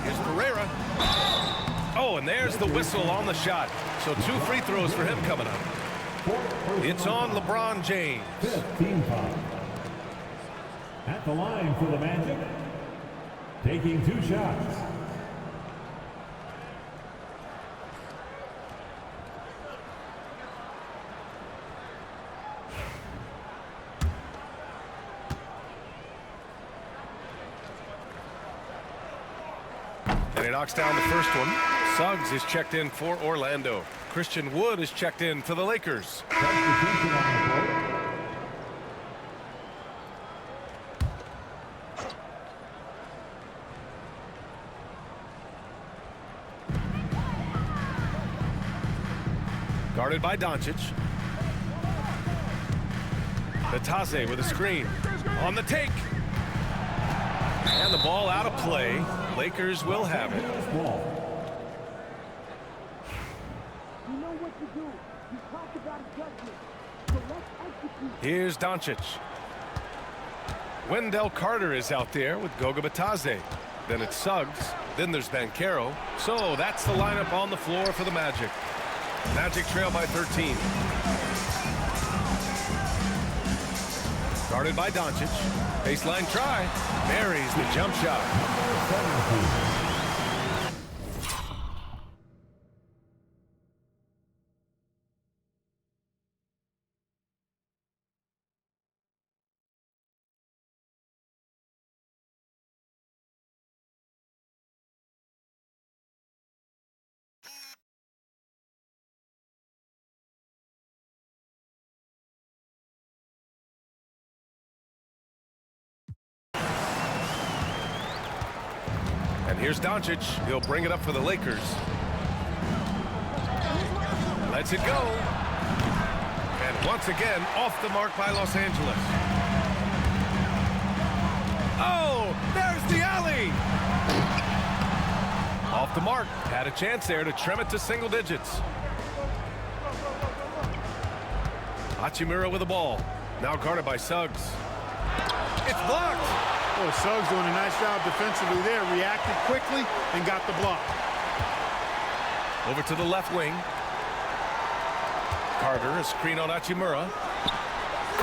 Here's Pereira. Oh, and there's the whistle on the shot. So 2 free throws for him coming up. It's on LeBron James. 15 foul. At the line for the Magic. Taking 2 shots. And he knocks down the first one. Suggs is checked in for Orlando. Christian Wood is checked in for the Lakers. Substitution on the floor. Guarded by Doncic. Bataze with a screen. On the take. And the ball out of play. Lakers will have it. Here's Doncic. Wendell Carter is out there with Goga Bataze. Then it's Suggs. Then there's Bancaro. So that's the lineup on the floor for the Magic. Magic trail by 13. Guarded by Doncic. Baseline try. Buries the jump shot. And here's Doncic. He'll bring it up for the Lakers. Lets it go. And once again, off the mark by Los Angeles. Oh, there's the alley. Off the mark. Had a chance there to trim it to single digits. Hachimura with the ball. Now guarded by Suggs. It's blocked. Oh, Suggs doing a nice job defensively there. Reacted quickly and got the block. Over to the left wing. Carter, a screen on Hachimura.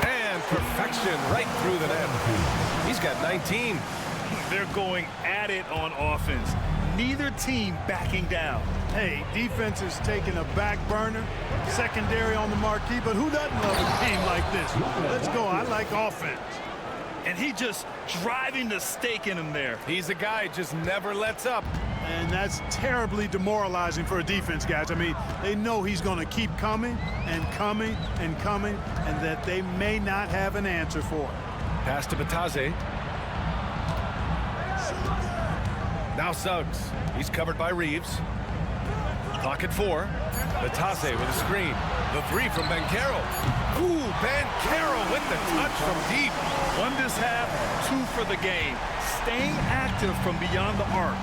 And perfection right through the net. He's got 19. They're going at it on offense. Neither team backing down. Hey, defense is taking a back burner. Secondary on the marquee, but who doesn't love a game like this? Let's go. I like offense. And he just driving the stake in him there. He's a guy just never lets up. And that's terribly demoralizing for a defense, guys. I mean, they know he's going to keep coming and coming and coming, and that they may not have an answer for it. Pass to Bataze. Now Suggs. He's covered by Reeves. Clock at 4. Bataze with a screen. The three from Banchero. Ooh, Banchero with the touch from deep. 1 this half, 2 for the game. Staying active from beyond the arc.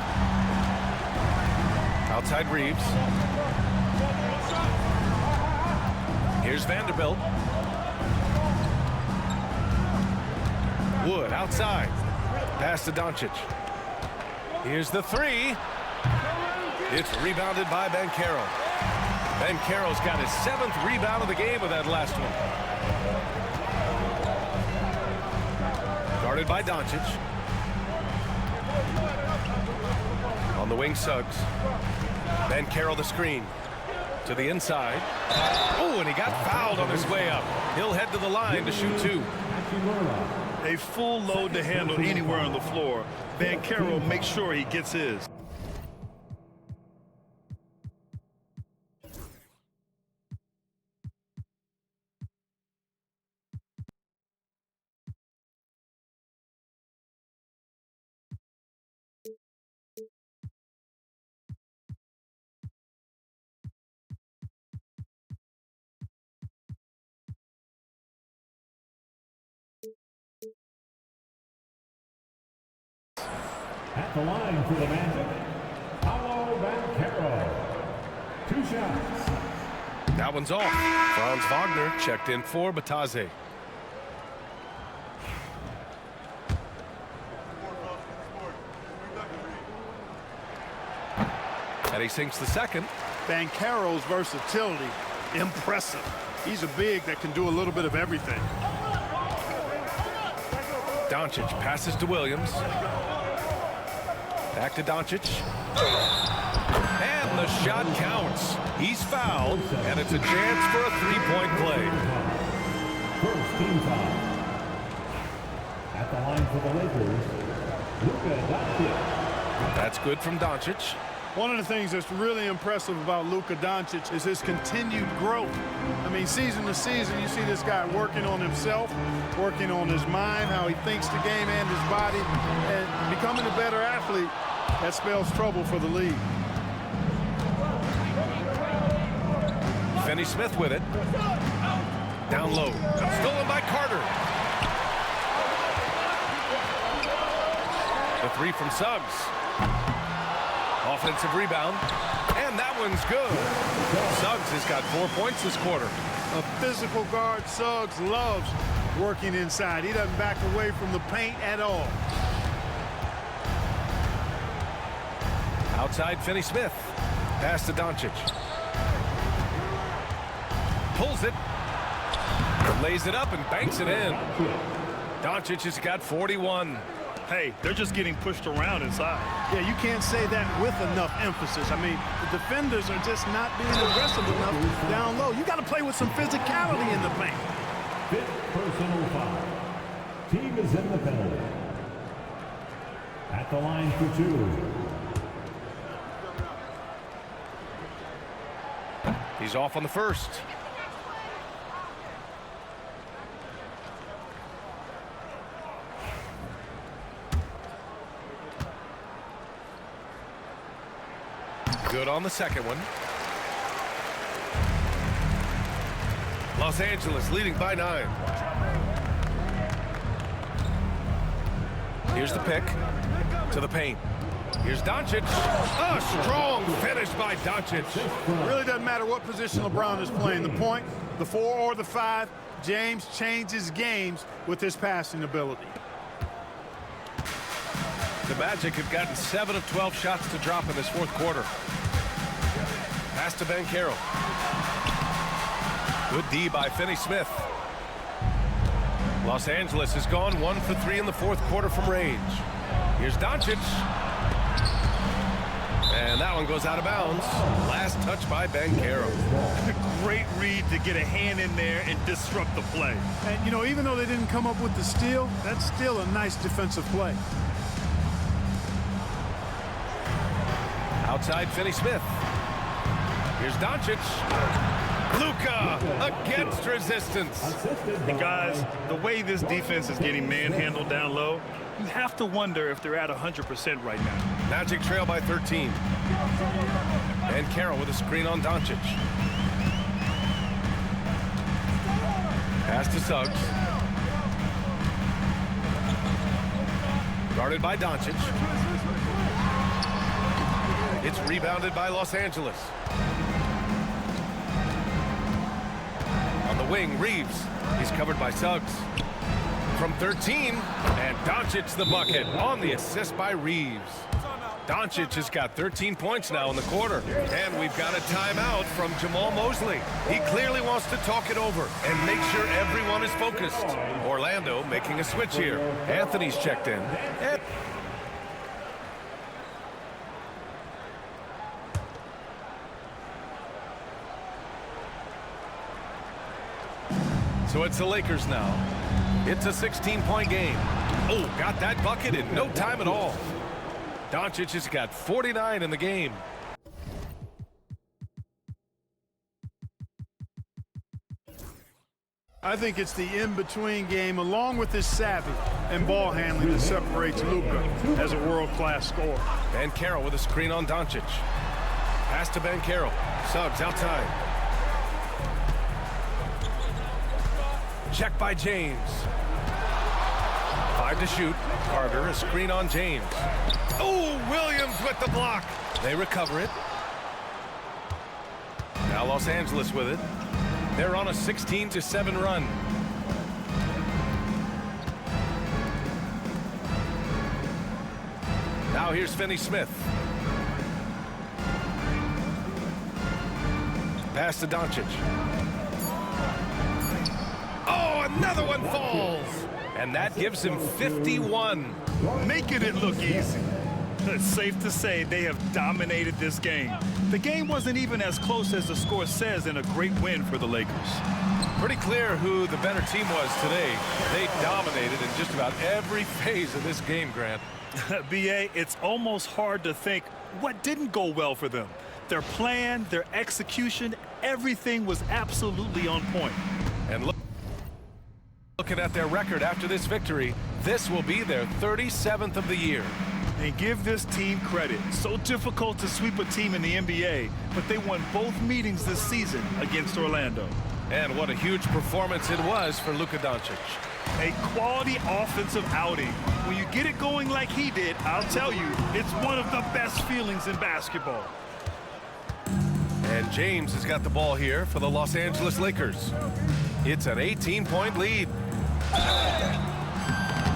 Outside Reeves. Here's Vanderbilt. Wood outside. Pass to Doncic. Here's the three. It's rebounded by Banchero. Banchero's got his 7th rebound of the game with that last one. Guarded by Doncic. On the wing, Suggs. Banchero the screen. To the inside. Oh, and he got fouled on his way up. He'll head to the line to shoot 2. A full load to handle anywhere on the floor. Banchero makes sure he gets his. At the line for the Magic, Paolo Banchero. 2 shots. That one's off. Franz Wagner checked in for Bataze. And he sinks the second. Banchero's versatility, impressive. He's a big that can do a little bit of everything. Doncic passes to Williams. Back to Doncic. And the shot counts. He's fouled, and it's a chance for a 3-point play. First team foul. At the line for the Lakers, Luka Doncic. That's good from Doncic. One of the things that's really impressive about Luka Doncic is his continued growth. I mean, season to season, you see this guy working on himself, working on his mind, how he thinks the game and his body, and becoming a better athlete. That spells trouble for the league. Finney-Smith with it. Down low. Stolen by Carter. The three from Suggs. Offensive rebound. And that one's good. Suggs has got 4 points this quarter. A physical guard, Suggs loves working inside. He doesn't back away from the paint at all. Outside Finney-Smith. Pass to Doncic. Pulls it. Lays it up and banks it in. Doncic has got 41. Hey, they're just getting pushed around inside. Yeah, you can't say that with enough emphasis. I mean, the defenders are just not being aggressive enough down low. You got to play with some physicality in the paint. Fifth personal foul. Team is in the penalty. At the line for 2. He's off on the first. Good on the second one. Los Angeles leading by 9. Here's the pick to the paint. Here's Doncic. A strong finish by Doncic. Really doesn't matter what position LeBron is playing. The point, the 4 or the 5, James changes games with his passing ability. The Magic have gotten 7 of 12 shots to drop in this fourth quarter. Pass to Banchero. Good D by Finney-Smith. Los Angeles has gone 1 for 3 in the fourth quarter from range. Here's Doncic. And that one goes out of bounds. Last touch by Banchero. Great read to get a hand in there and disrupt the play. And, you know, even though they didn't come up with the steal, that's still a nice defensive play. Outside Finney-Smith. Here's Doncic. Luka against resistance. And guys, the way this defense is getting manhandled down low, you have to wonder if they're at 100% right now. Magic trail by 13. And Carroll with a screen on Doncic. Pass to Suggs. Guarded by Doncic. It's rebounded by Los Angeles. On the wing, Reeves. He's covered by Suggs. From 13, and Doncic the bucket on the assist by Reeves. Doncic has got 13 points now in the quarter. And we've got a timeout from Jamal Mosley. He clearly wants to talk it over and make sure everyone is focused. Orlando making a switch here. Anthony's checked in. So it's the Lakers now. It's a 16-point game. Oh, got that bucket in no time at all. Doncic has got 49 in the game. I think it's the in-between game, along with his savvy and ball handling, that separates Luka as a world-class scorer. Banchero with a screen on Doncic. Pass to Banchero. Suggs outside. Check by James. 5 to shoot. Carter, a screen on James. Oh, Williams with the block. They recover it. Now Los Angeles with it. They're on a 16-7 run. Now here's Finney-Smith. Pass to Doncic. Oh, another one falls. And that gives him 51. Making it look easy. It's safe to say they have dominated this game. The game wasn't even as close as the score says in a great win for the Lakers. Pretty clear who the better team was today. They dominated in just about every phase of this game, Grant. B.A., it's almost hard to think what didn't go well for them. Their plan, their execution, everything was absolutely on point. And looking at their record after this victory, this will be their 37th of the year. And give this team credit. So difficult to sweep a team in the NBA, but they won both meetings this season against Orlando. And what a huge performance it was for Luka Doncic. A quality offensive outing. When you get it going like he did, I'll tell you, it's one of the best feelings in basketball. And James has got the ball here for the Los Angeles Lakers. It's an 18-point lead.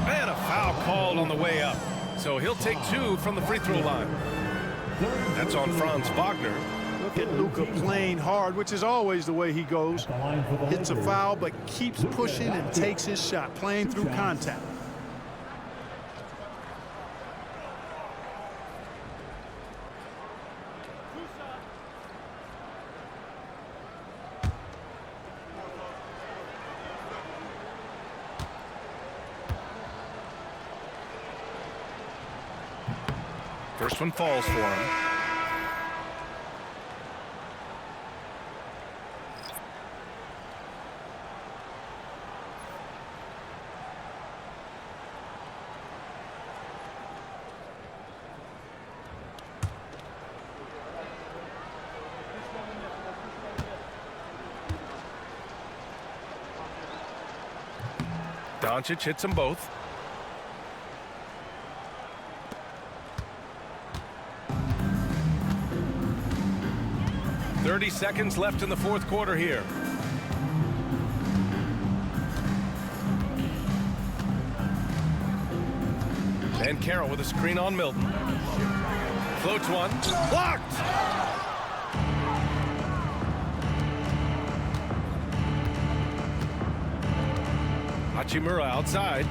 And a foul called on the way up. So he'll take 2 from the free throw line. That's on Franz Wagner. Look at Luka playing hard, which is always the way he goes. Hits a foul, but keeps pushing and takes his shot, playing through contact. First one falls for him. Doncic hits them both. .30 seconds left in the fourth quarter here. And Carroll with a screen on Milton. Floats one. Blocked! Hachimura outside.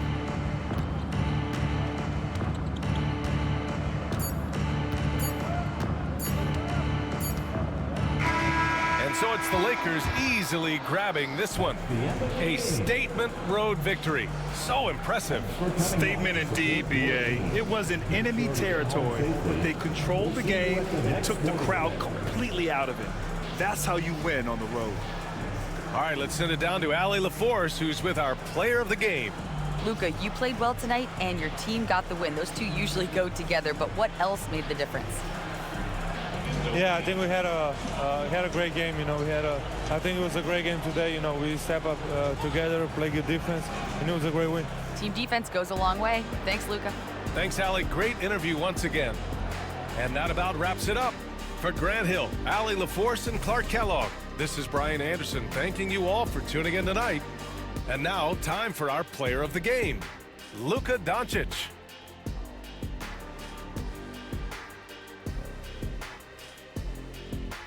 And so it's the Lakers easily grabbing this one. A statement road victory. So impressive. Statement indeed, B.A. It was in enemy territory, but they controlled the game and took the crowd completely out of it. That's how you win on the road. All right, let's send it down to Allie LaForce, who's with our player of the game. Luka, you played well tonight, and your team got the win. Those two usually go together, but what else made the difference? Yeah, I think we had a great game. You know, I think it was a great game today. You know, we step up together, play good defense, and it was a great win. Team defense goes a long way. Thanks, Luka. Thanks, Allie. Great interview once again. And that about wraps it up. For Grant Hill, Allie LaForce, and Clark Kellogg, this is Brian Anderson thanking you all for tuning in tonight. And now, time for our player of the game, Luka Doncic.